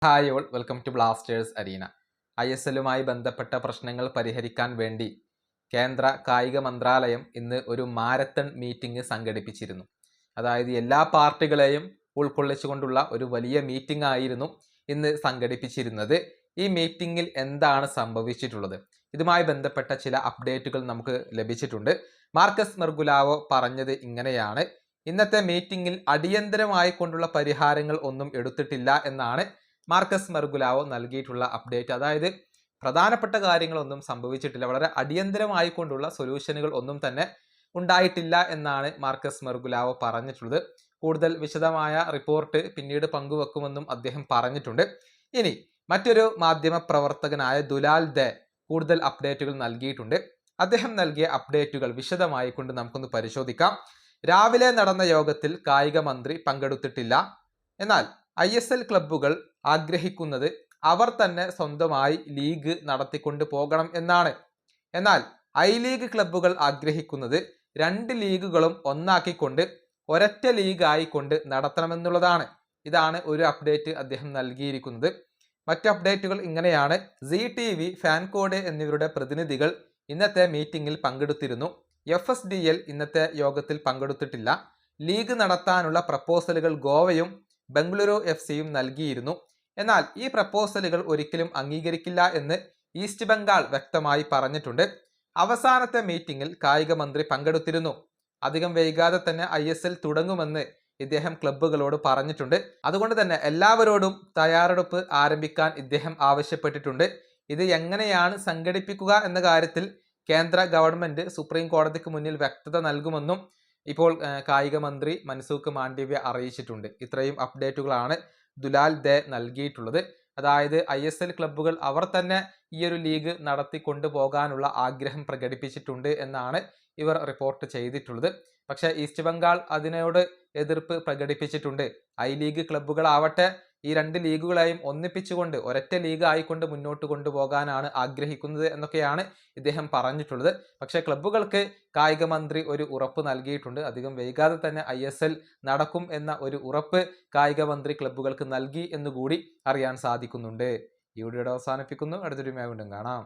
Hi all, welcome to Blasters Arena. ISLുമായി ബന്ധപ്പെട്ട പ്രശ്നങ്ങൾ പരിഹരിക്കാൻ വേണ്ടി കേന്ദ്ര കായിക മന്ത്രാലയം ഇന്ന് ഒരു മാരത്തൺ മീറ്റിംഗ് സംഘടിപ്പിച്ചിരുന്നു. അതായത് എല്ലാ പാർട്ടികളെയും ഉൾക്കൊള്ളിച്ചുകൊണ്ടുള്ള ഒരു വലിയ മീറ്റിംഗ് ആയിരുന്നു ഇന്ന് സംഘടിപ്പിച്ചിരുന്നത്. ഈ മീറ്റിംഗിൽ എന്താണ് സംഭവിച്ചിട്ടുള്ളത്? ഇതുമായി ബന്ധപ്പെട്ട ചില അപ്ഡേറ്റുകൾ നമുക്ക് ലഭിച്ചിട്ടുണ്ട്. മാർക്കസ് മെർഗുലാവോ പറഞ്ഞത് ഇങ്ങനെയാണ്: ഇന്നത്തെ മീറ്റിംഗിൽ അടിയന്തരമായി കൊണ്ടുള്ള പരിഹാരങ്ങൾ ഒന്നും എടുത്തിട്ടില്ല എന്നാണ് മാർക്കസ് മെർഗുലാവോ നൽകിയിട്ടുള്ള അപ്ഡേറ്റ്. അതായത് പ്രധാനപ്പെട്ട കാര്യങ്ങളൊന്നും സംഭവിച്ചിട്ടില്ല, വളരെ അടിയന്തരമായി കൊണ്ടുള്ള സൊല്യൂഷനുകൾ ഒന്നും തന്നെ ഉണ്ടായിട്ടില്ല എന്നാണ് മാർക്കസ് മെർഗുലാവോ പറഞ്ഞിട്ടുള്ളത്. കൂടുതൽ വിശദമായ റിപ്പോർട്ട് പിന്നീട് പങ്കുവെക്കുമെന്നും അദ്ദേഹം പറഞ്ഞിട്ടുണ്ട്. ഇനി മറ്റൊരു മാധ്യമ പ്രവർത്തകനായ ദുലാൽ ദേ കൂടുതൽ അപ്ഡേറ്റുകൾ നൽകിയിട്ടുണ്ട്. അദ്ദേഹം നൽകിയ അപ്ഡേറ്റുകൾ വിശദമായി കൊണ്ട് നമുക്കൊന്ന് പരിശോധിക്കാം. രാവിലെ നടന്ന യോഗത്തിൽ കായിക മന്ത്രി പങ്കെടുത്തിട്ടില്ല. എന്നാൽ ISL ക്ലബ്ബുകൾ ആഗ്രഹിക്കുന്നത് അവർ തന്നെ സ്വന്തമായി ലീഗ് നടത്തിക്കൊണ്ട് പോകണം എന്നാണ്. എന്നാൽ I-ലീഗ് ക്ലബ്ബുകൾ ആഗ്രഹിക്കുന്നത് രണ്ട് ലീഗുകളും ഒന്നാക്കിക്കൊണ്ട് ഒരൊറ്റ ലീഗായിക്കൊണ്ട് നടത്തണമെന്നുള്ളതാണ്. ഇതാണ് ഒരു അപ്ഡേറ്റ് അദ്ദേഹം നൽകിയിരിക്കുന്നത്. മറ്റ് അപ്ഡേറ്റുകൾ ഇങ്ങനെയാണ്: ZTV, ഫാൻകോഡ് എന്നിവരുടെ പ്രതിനിധികൾ ഇന്നത്തെ മീറ്റിംഗിൽ പങ്കെടുത്തിരുന്നു. FSDL ഇന്നത്തെ യോഗത്തിൽ പങ്കെടുത്തിട്ടില്ല. ലീഗ് നടത്താനുള്ള പ്രപ്പോസലുകൾ ഗോവയും ബംഗളൂരു FCയും നൽകിയിരുന്നു. എന്നാൽ ഈ പ്രപ്പോസലുകൾ ഒരിക്കലും അംഗീകരിക്കില്ല എന്ന് ഈസ്റ്റ് ബംഗാൾ വ്യക്തമായി പറഞ്ഞിട്ടുണ്ട്. അവസാനത്തെ മീറ്റിംഗിൽ കായിക മന്ത്രി പങ്കെടുത്തിരുന്നു. അധികം വൈകാതെ തന്നെ ISL തുടങ്ങുമെന്ന് ഇദ്ദേഹം ക്ലബ്ബുകളോട് പറഞ്ഞിട്ടുണ്ട്. അതുകൊണ്ട് തന്നെ എല്ലാവരോടും തയ്യാറെടുപ്പ് ആരംഭിക്കാൻ ഇദ്ദേഹം ആവശ്യപ്പെട്ടിട്ടുണ്ട്. ഇത് എങ്ങനെയാണ് സംഘടിപ്പിക്കുക എന്ന കാര്യത്തിൽ കേന്ദ്ര ഗവൺമെന്റ് സുപ്രീം കോടതിക്ക് മുന്നിൽ വ്യക്തത നൽകുമെന്നും ഇപ്പോൾ കായിക മന്ത്രി മൻസുഖ് മാണ്ഡവ്യ അറിയിച്ചിട്ടുണ്ട്. ഇത്രയും അപ്ഡേറ്റുകളാണ് ദുലാൽ ദേ നൽകിയിട്ടുള്ളത്. അതായത് ISL ക്ലബ്ബുകൾ അവർ തന്നെ ഈ ഒരു ലീഗ് നടത്തിക്കൊണ്ടു പോകാനുള്ള ആഗ്രഹം പ്രകടിപ്പിച്ചിട്ടുണ്ട് എന്നാണ് ഇവർ റിപ്പോർട്ട് ചെയ്തിട്ടുള്ളത്. പക്ഷേ ഈസ്റ്റ് ബംഗാൾ അതിനോട് എതിർപ്പ് പ്രകടിപ്പിച്ചിട്ടുണ്ട്. I-ലീഗ് ക്ലബ്ബുകളാവട്ടെ ഈ രണ്ട് ലീഗുകളെയും ഒന്നിപ്പിച്ചുകൊണ്ട് ഒരൊറ്റ ലീഗ് ആയിക്കൊണ്ട് മുന്നോട്ട് കൊണ്ടുപോകാനാണ് ആഗ്രഹിക്കുന്നത് എന്നൊക്കെയാണ് ഇദ്ദേഹം പറഞ്ഞിട്ടുള്ളത്. പക്ഷേ ക്ലബ്ബുകൾക്ക് കായിക മന്ത്രി ഒരു ഉറപ്പ് നൽകിയിട്ടുണ്ട്. അധികം വൈകാതെ തന്നെ ISL നടക്കും എന്ന ഒരു ഉറപ്പ് കായിക മന്ത്രി ക്ലബ്ബുകൾക്ക് നൽകി എന്നുകൂടി അറിയാൻ സാധിക്കുന്നുണ്ട്. ഈ വീഡിയോയുടെ അവസാനിപ്പിക്കുന്നു. അടുത്തൊരു വീണ്ടും കാണാം.